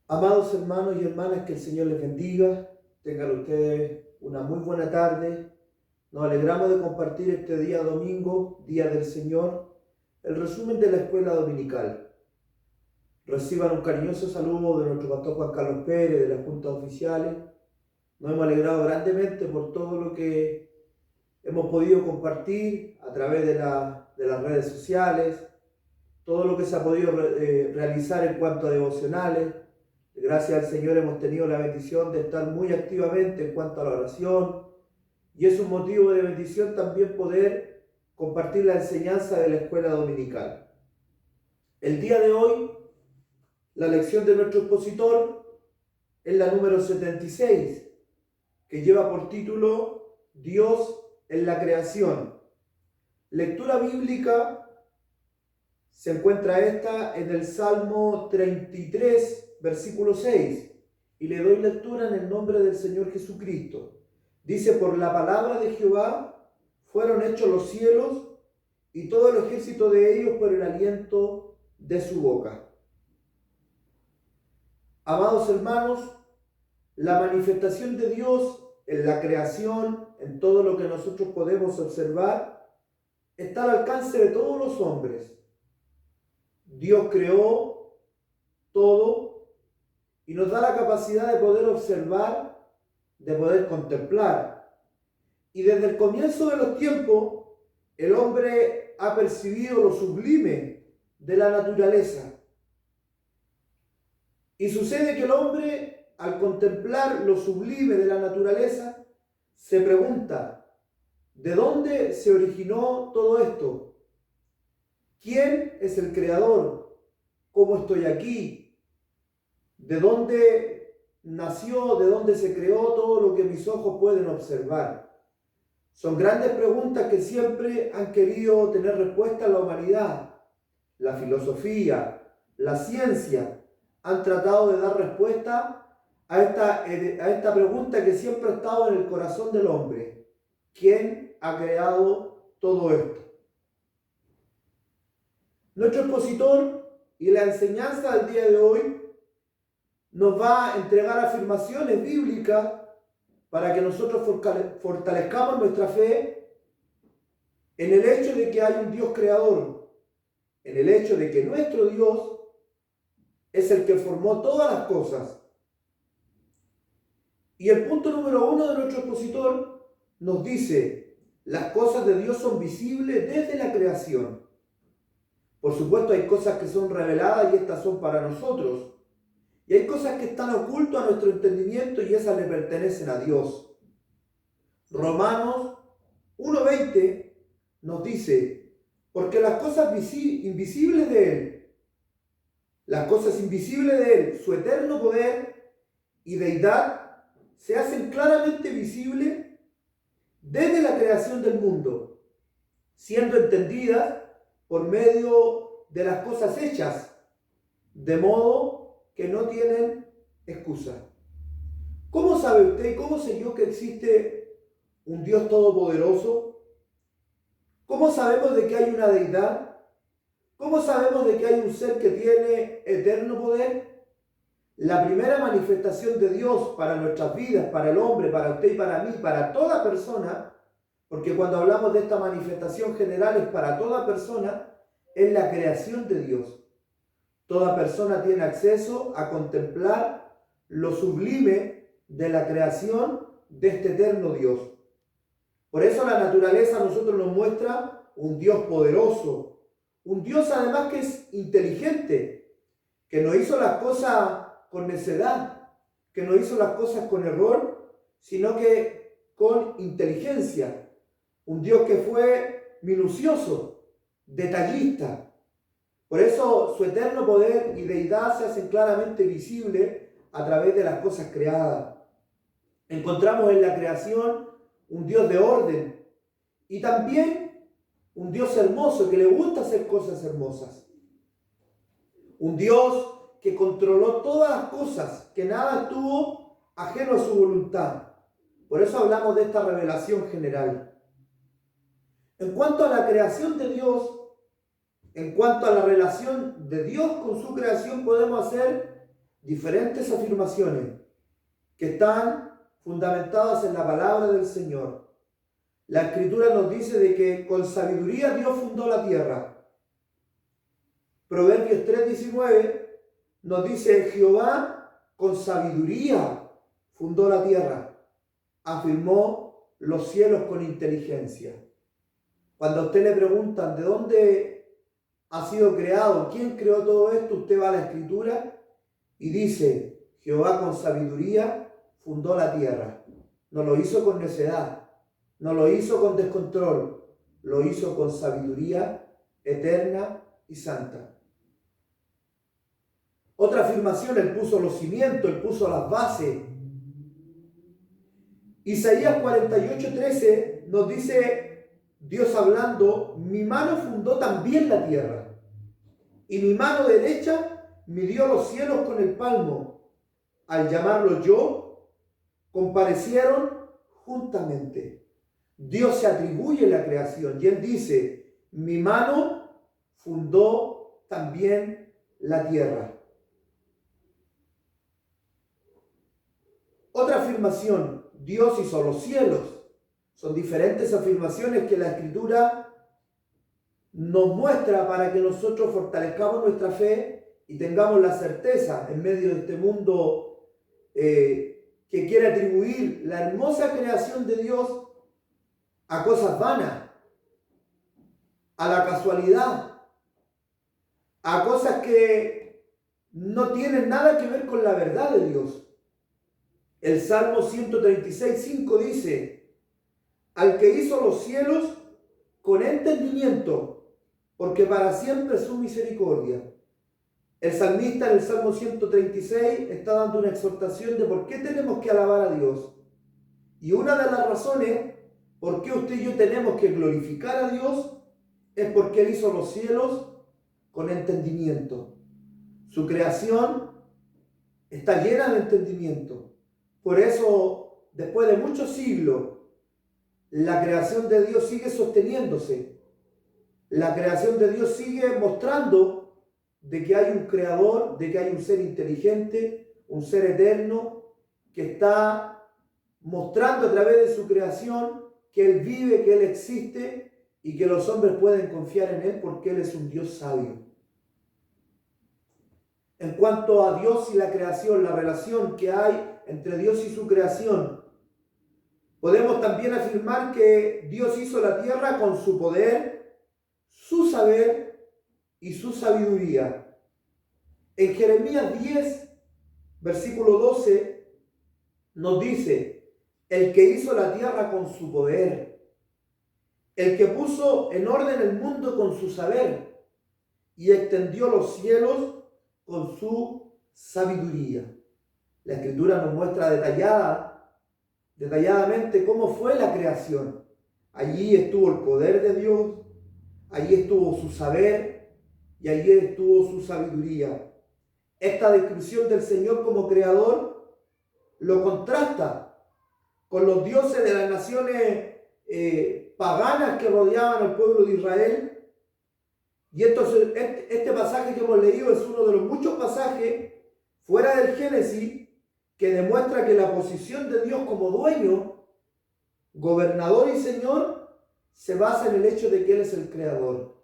Amados hermanos y hermanas, que el Señor les bendiga. Tengan ustedes una muy buena tarde. Nos alegramos de compartir este día domingo, Día del Señor, el resumen de la escuela dominical. Reciban un cariñoso saludo de nuestro pastor Juan Carlos Pérez, de las juntas oficiales. Nos hemos alegrado grandemente por todo lo que hemos podido compartir a través de las redes sociales, todo lo que se ha podido realizar en cuanto a devocionales. Gracias al Señor hemos tenido la bendición de estar muy activamente en cuanto a la oración, y es un motivo de bendición también poder compartir la enseñanza de la escuela dominical. El día de hoy, la lección de nuestro expositor es la número 76, que lleva por título Dios en la creación. Lectura bíblica se encuentra esta en el Salmo 33, versículo 6, y le doy lectura en el nombre del Señor Jesucristo. Dice: por la palabra de Jehová fueron hechos los cielos, y todo el ejército de ellos por el aliento de su boca. Amados hermanos, la manifestación de Dios en la creación, en todo lo que nosotros podemos observar, está al alcance de todos los hombres. Dios creó todo y nos da la capacidad de poder observar, de poder contemplar. Y desde el comienzo de los tiempos, el hombre ha percibido lo sublime de la naturaleza. Y sucede que el hombre, al contemplar lo sublime de la naturaleza, se pregunta: ¿de dónde se originó todo esto? ¿Quién es el creador? ¿Cómo estoy aquí? ¿De dónde nació? ¿De dónde se creó todo lo que mis ojos pueden observar? Son grandes preguntas que siempre han querido tener respuesta en la humanidad. La filosofía, la ciencia han tratado de dar respuesta a esta pregunta que siempre ha estado en el corazón del hombre: ¿quién ha creado todo esto? Nuestro expositor y la enseñanza del día de hoy nos va a entregar afirmaciones bíblicas para que nosotros fortalezcamos nuestra fe en el hecho de que hay un Dios creador, en el hecho de que nuestro Dios es el que formó todas las cosas. Y el punto número 1 de nuestro expositor nos dice: las cosas de Dios son visibles desde la creación. Por supuesto, hay cosas que son reveladas y estas son para nosotros. Y hay cosas que están ocultas a nuestro entendimiento y esas le pertenecen a Dios. Romanos 1:20 nos dice: porque las cosas invisibles de Él, las cosas invisibles de Él, su eterno poder y deidad, se hacen claramente visibles desde la creación del mundo, siendo entendidas por medio de las cosas hechas, de modo que no tienen excusa. ¿Cómo sabe usted y cómo sé yo que existe un Dios todopoderoso? ¿Cómo sabemos de que hay una deidad? ¿Cómo sabemos de que hay un ser que tiene eterno poder? La primera manifestación de Dios para nuestras vidas, para el hombre, para usted y para mí, para toda persona, porque cuando hablamos de esta manifestación general es para toda persona, es la creación de Dios. Toda persona tiene acceso a contemplar lo sublime de la creación de este eterno Dios. Por eso la naturaleza a nosotros nos muestra un Dios poderoso, un Dios además que es inteligente, que no hizo las cosas con necedad, que no hizo las cosas con error, sino que con inteligencia. Un Dios que fue minucioso, detallista. Por eso su eterno poder y deidad se hacen claramente visibles a través de las cosas creadas. Encontramos en la creación un Dios de orden y también un Dios hermoso que le gusta hacer cosas hermosas. Un Dios que controló todas las cosas, que nada estuvo ajeno a su voluntad. Por eso hablamos de esta revelación general. En cuanto a la creación de Dios, en cuanto a la relación de Dios con su creación, podemos hacer diferentes afirmaciones que están fundamentadas en la palabra del Señor. La Escritura nos dice de que con sabiduría Dios fundó la tierra. Proverbios 3:19 nos dice: Jehová con sabiduría fundó la tierra, afirmó los cielos con inteligencia. Cuando a usted le preguntan de dónde ha sido creado, quién creó todo esto, usted va a la Escritura y dice: Jehová con sabiduría fundó la tierra. No lo hizo con necedad, no lo hizo con descontrol, lo hizo con sabiduría eterna y santa. Otra afirmación: Él puso los cimientos, Él puso las bases. Isaías 48:13 nos dice Dios hablando: mi mano fundó también la tierra, y mi mano derecha midió los cielos con el palmo. Al llamarlo yo, comparecieron juntamente. Dios se atribuye la creación y Él dice: mi mano fundó también la tierra. Otra afirmación: Dios hizo los cielos. Son diferentes afirmaciones que la Escritura nos muestra para que nosotros fortalezcamos nuestra fe y tengamos la certeza en medio de este mundo que quiere atribuir la hermosa creación de Dios a cosas vanas, a la casualidad, a cosas que no tienen nada que ver con la verdad de Dios. El Salmo 136:5 dice: al que hizo los cielos con entendimiento, porque para siempre es su misericordia. El salmista en el Salmo 136 está dando una exhortación de por qué tenemos que alabar a Dios. Y una de las razones por qué usted y yo tenemos que glorificar a Dios es porque Él hizo los cielos con entendimiento. Su creación está llena de entendimiento. Por eso, después de muchos siglos, la creación de Dios sigue sosteniéndose. La creación de Dios sigue mostrando de que hay un creador, de que hay un ser inteligente, un ser eterno, que está mostrando a través de su creación que Él vive, que Él existe y que los hombres pueden confiar en Él porque Él es un Dios sabio. En cuanto a Dios y la creación, la relación que hay entre Dios y su creación, podemos también afirmar que Dios hizo la tierra con su poder, su saber y su sabiduría. En Jeremías 10, versículo 12, nos dice: el que hizo la tierra con su poder, el que puso en orden el mundo con su saber y extendió los cielos con su sabiduría. La Escritura nos muestra detalladamente cómo fue la creación. Allí estuvo el poder de Dios, allí estuvo su saber y allí estuvo su sabiduría. Esta descripción del Señor como creador lo contrasta con los dioses de las naciones paganas que rodeaban al pueblo de Israel. Y este pasaje que hemos leído es uno de los muchos pasajes fuera del Génesis que demuestra que la posición de Dios como dueño, gobernador y Señor se basa en el hecho de que Él es el creador.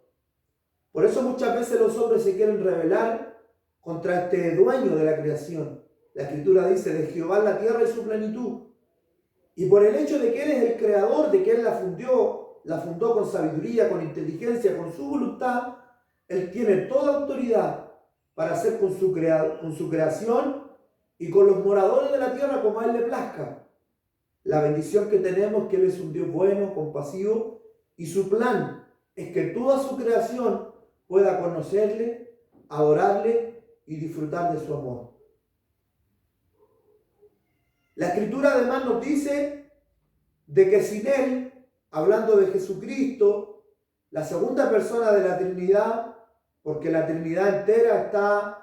Por eso muchas veces los hombres se quieren rebelar contra este dueño de la creación. La Escritura dice: de Jehová la tierra y su plenitud. Y por el hecho de que Él es el creador, de que Él la fundó con sabiduría, con inteligencia, con su voluntad, Él tiene toda autoridad para hacer con su creación y con los moradores de la tierra como a Él le plazca. La bendición que tenemos es que Él es un Dios bueno, compasivo, y su plan es que toda su creación pueda conocerle, adorarle y disfrutar de su amor. La Escritura además nos dice de que sin Él, hablando de Jesucristo, la segunda persona de la Trinidad, porque la Trinidad entera está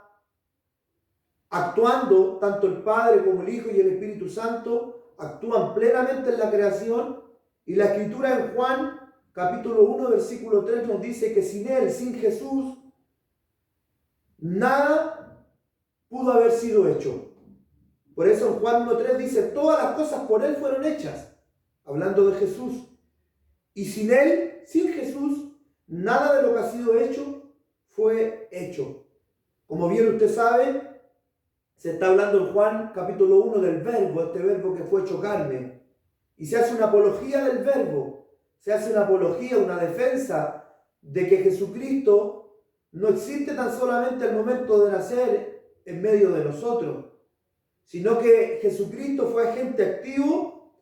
actuando, tanto el Padre como el Hijo y el Espíritu Santo actúan plenamente en la creación, y la Escritura en Juan capítulo 1 versículo 3 nos dice que sin Él, sin Jesús, nada pudo haber sido hecho. Por eso en Juan 1:3 dice, todas las cosas por Él fueron hechas, hablando de Jesús. Y sin Él, sin Jesús, nada de lo que ha sido hecho fue hecho. Como bien usted sabe, se está hablando en Juan capítulo 1 del verbo, este verbo que fue hecho carne. Y se hace una apología del verbo, se hace una apología, una defensa de que Jesucristo no existe tan solamente al momento de nacer en medio de nosotros, sino que Jesucristo fue agente activo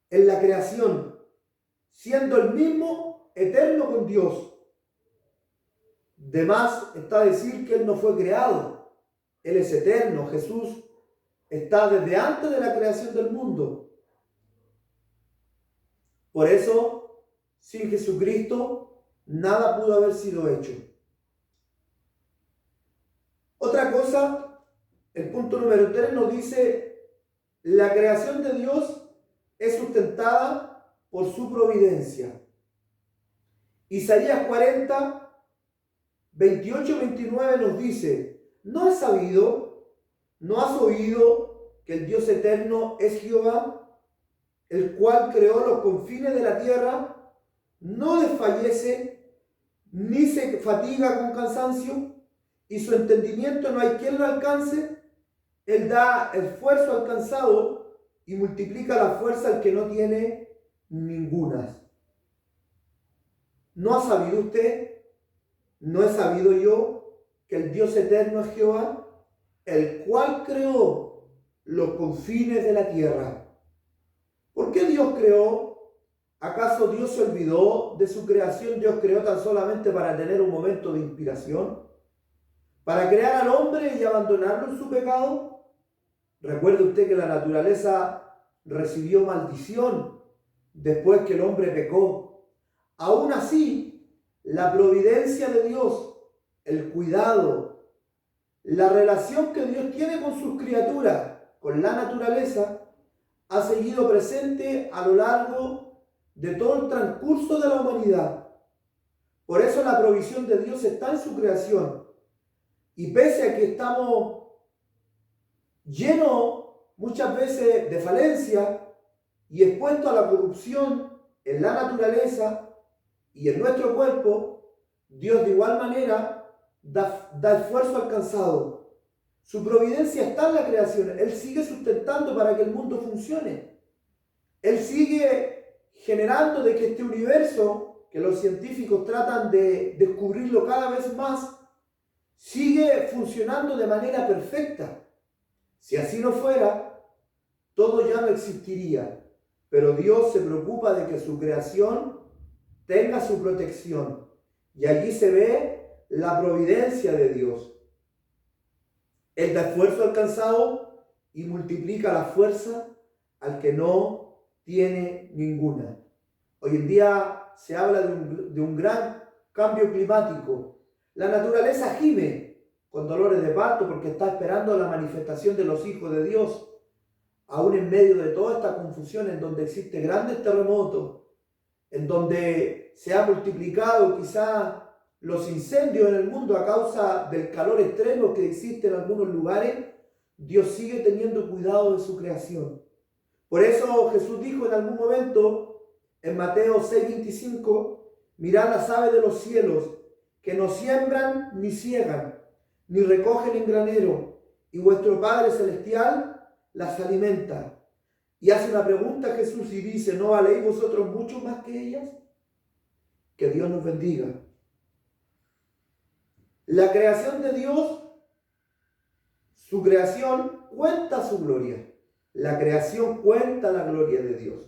en la creación, siendo el mismo eterno con Dios. De más está decir que Él no fue creado, Él es eterno. Jesús está desde antes de la creación del mundo. Por eso, sin Jesucristo, nada pudo haber sido hecho. Otra cosa, el punto número 3 nos dice, la creación de Dios es sustentada por su providencia. Isaías 40, 28-29 nos dice, ¿no has sabido, no has oído que el Dios eterno es Jehová, el cual creó los confines de la tierra, no desfallece, ni se fatiga con cansancio, y su entendimiento no hay quien lo alcance? Él da esfuerzo al cansado y multiplica la fuerza al que no tiene ninguna. ¿No ha sabido usted? ¿No he sabido yo que el Dios eterno es Jehová, el cual creó los confines de la tierra? ¿Por qué Dios creó? ¿Acaso Dios se olvidó de su creación? ¿Dios creó tan solamente para tener un momento de inspiración? ¿Para crear al hombre y abandonarlo en su pecado? Recuerde usted que la naturaleza recibió maldición después que el hombre pecó. Aún así, la providencia de Dios, el cuidado, la relación que Dios tiene con sus criaturas, con la naturaleza, ha seguido presente a lo largo de todo el transcurso de la humanidad. Por eso la provisión de Dios está en su creación. Y pese a que estamos llenos muchas veces de falencia y expuestos a la corrupción en la naturaleza y en nuestro cuerpo, Dios de igual manera da esfuerzo al cansado. Su providencia está en la creación. Él sigue sustentando para que el mundo funcione. Él sigue generando de que este universo, que los científicos tratan de descubrirlo cada vez más, sigue funcionando de manera perfecta. Si así no fuera, todo ya no existiría. Pero Dios se preocupa de que su creación tenga su protección. Y allí se ve la providencia de Dios. Él da esfuerzo al cansado y multiplica la fuerza al que no tiene ninguna. Hoy en día se habla de un gran cambio climático. La naturaleza gime con dolores de parto porque está esperando la manifestación de los hijos de Dios. Aún en medio de toda esta confusión en donde existen grandes terremotos, en donde se ha multiplicado quizá los incendios en el mundo a causa del calor extremo que existe en algunos lugares, Dios sigue teniendo cuidado de su creación. Por eso Jesús dijo en algún momento en Mateo 6:25, mirad las aves de los cielos, que no siembran ni ciegan, ni recogen en granero, y vuestro Padre Celestial las alimenta. Y hace una pregunta a Jesús y dice, ¿no valéis vosotros mucho más que ellas? Que Dios nos bendiga. La creación de Dios, su creación cuenta su gloria. La creación cuenta la gloria de Dios.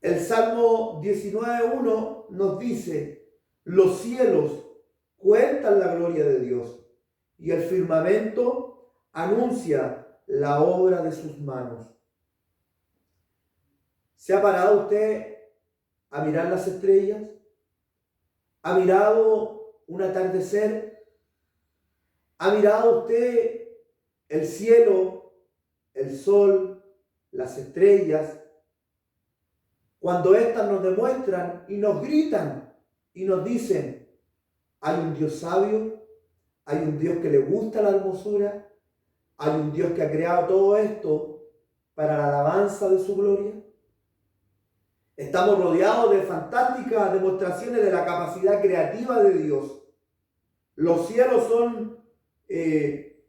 El Salmo 19:1 nos dice, los cielos cuentan la gloria de Dios y el firmamento anuncia la obra de sus manos. ¿Se ha parado usted a mirar las estrellas? ¿Ha mirado un atardecer? ¿Ha mirado usted el cielo, el sol, las estrellas? Cuando éstas nos demuestran y nos gritan y nos dicen, hay un Dios sabio, Hay un Dios que le gusta la hermosura. Hay un Dios que ha creado todo esto para la alabanza de su gloria. Estamos rodeados de fantásticas demostraciones de la capacidad creativa de Dios. Los cielos son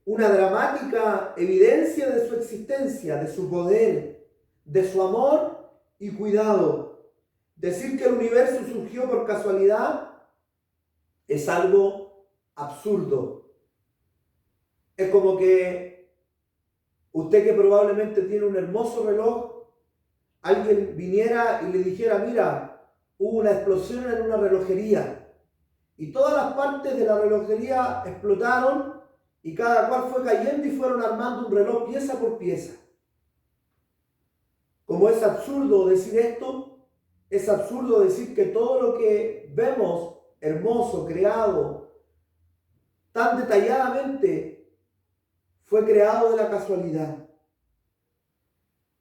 una dramática evidencia de su existencia, de su poder, de su amor y cuidado. Decir que el universo surgió por casualidad es algo absurdo. Es como que usted, que probablemente tiene un hermoso reloj, alguien viniera y le dijera: mira, hubo una explosión en una relojería y todas las partes de la relojería explotaron y cada cual fue cayendo y fueron armando un reloj pieza por pieza. Como es absurdo decir esto, es absurdo decir que todo lo que vemos hermoso, creado tan detalladamente, fue creado de la casualidad.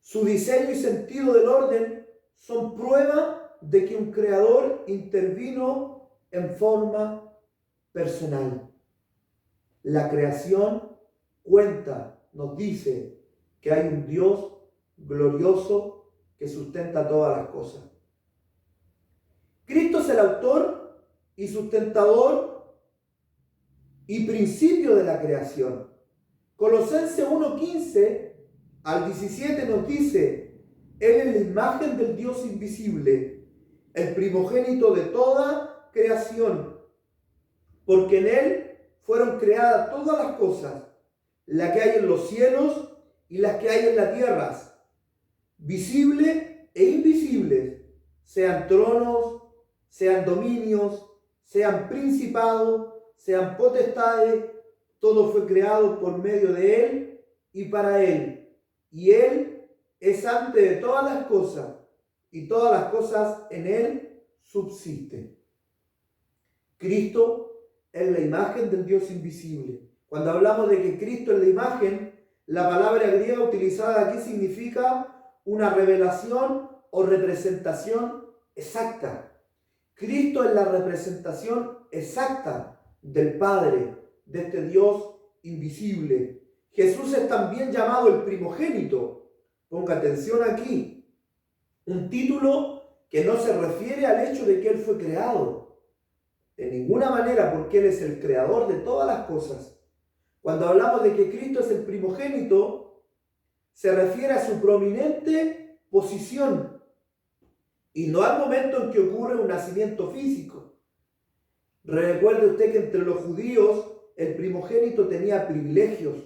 Su diseño y sentido del orden son prueba de que un creador intervino en forma personal. La creación cuenta, nos dice que hay un Dios glorioso que sustenta todas las cosas. Cristo es el autor y sustentador y principio de la creación. Colosenses 1:15 al 17 nos dice: Él es la imagen del Dios invisible, el primogénito de toda creación, porque en Él fueron creadas todas las cosas, las que hay en los cielos y las que hay en la tierra, visibles e invisibles, sean tronos, sean dominios, sean principados, sean potestades. Todo fue creado por medio de Él y para Él. Y Él es antes de todas las cosas, y todas las cosas en Él subsisten. Cristo es la imagen del Dios invisible. Cuando hablamos de que Cristo es la imagen, la palabra griega utilizada aquí significa una revelación o representación exacta. Cristo es la representación exacta del Padre, de este Dios invisible. Jesús es también llamado el primogénito. Ponga atención aquí. Un título que no se refiere al hecho de que Él fue creado. De ninguna manera, porque Él es el creador de todas las cosas. Cuando hablamos de que Cristo es el primogénito, se refiere a su prominente posición y no al momento en que ocurre un nacimiento físico. Recuerde usted que entre los judíos el primogénito tenía privilegios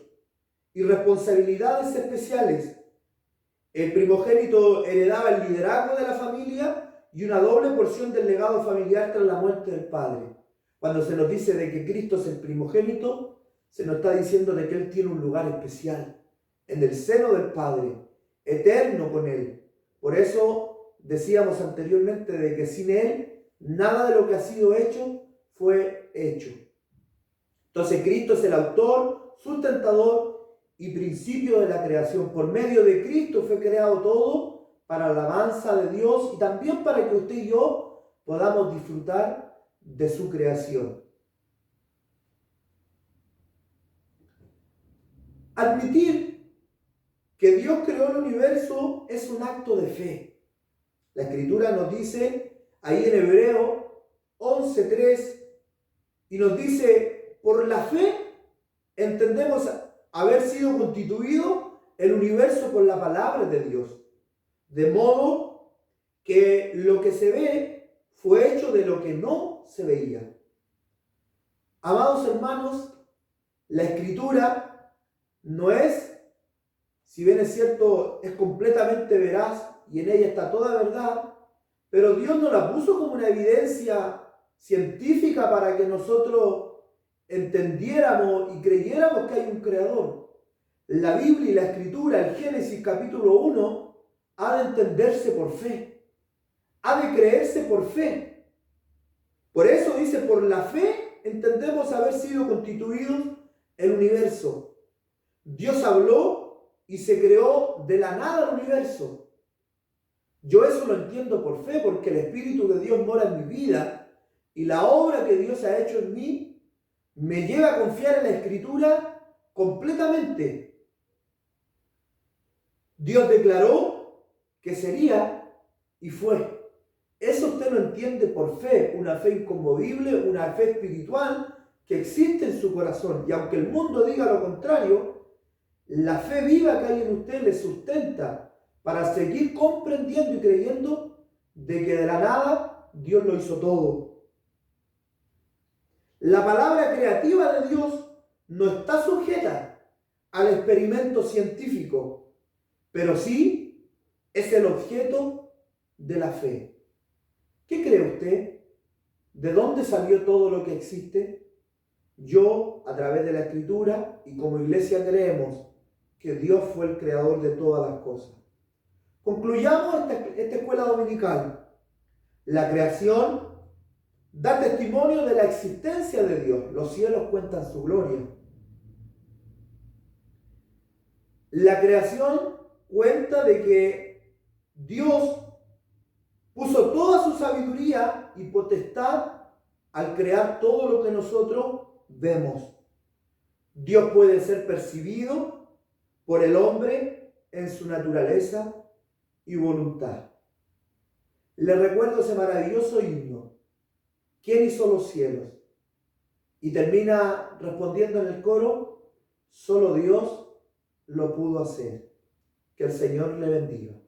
y responsabilidades especiales. El primogénito heredaba el liderazgo de la familia y una doble porción del legado familiar tras la muerte del padre. Cuando se nos dice de que Cristo es el primogénito, se nos está diciendo de que Él tiene un lugar especial en el seno del Padre, eterno con Él. Por eso decíamos anteriormente de que sin Él nada de lo que ha sido hecho fue hecho. Entonces Cristo es el autor, sustentador y principio de la creación. Por medio de Cristo fue creado todo para la alabanza de Dios y también para que usted y yo podamos disfrutar de su creación. Admitir que Dios creó el universo es un acto de fe. La Escritura nos dice ahí en Hebreo 11:3 y nos dice: por la fe entendemos haber sido constituido el universo por la palabra de Dios, de modo que lo que se ve fue hecho de lo que no se veía. Amados hermanos, la Escritura no es, si bien es cierto, es completamente veraz y en ella está toda verdad, pero Dios no la puso como una evidencia científica para que nosotros entendiéramos y creyéramos que hay un creador. La Biblia y la Escritura, el Génesis capítulo 1, ha de entenderse por fe, ha de creerse por fe. Por eso dice: por la fe entendemos haber sido constituidos el universo. Dios habló y se creó de la nada el universo. Yo eso lo entiendo por fe, porque el Espíritu de Dios mora en mi vida y la obra que Dios ha hecho en mí me lleva a confiar en la Escritura completamente. Dios declaró que sería y fue. Eso usted lo entiende por fe, una fe inconmovible, una fe espiritual que existe en su corazón. Y aunque el mundo diga lo contrario, la fe viva que hay en usted le sustenta para seguir comprendiendo y creyendo de que de la nada Dios lo hizo todo. La palabra creativa de Dios no está sujeta al experimento científico, pero sí es el objeto de la fe. ¿Qué cree usted? ¿De dónde salió todo lo que existe? Yo, a través de la Escritura y como iglesia, creemos que Dios fue el creador de todas las cosas. Concluyamos esta escuela dominical. La creación da testimonio de la existencia de Dios. Los cielos cuentan su gloria. La creación cuenta de que Dios puso toda su sabiduría y potestad al crear todo lo que nosotros vemos. Dios puede ser percibido por el hombre en su naturaleza y voluntad. Le recuerdo ese maravilloso himno. ¿Quién hizo los cielos? Y termina respondiendo en el coro, solo Dios lo pudo hacer. Que el Señor le bendiga.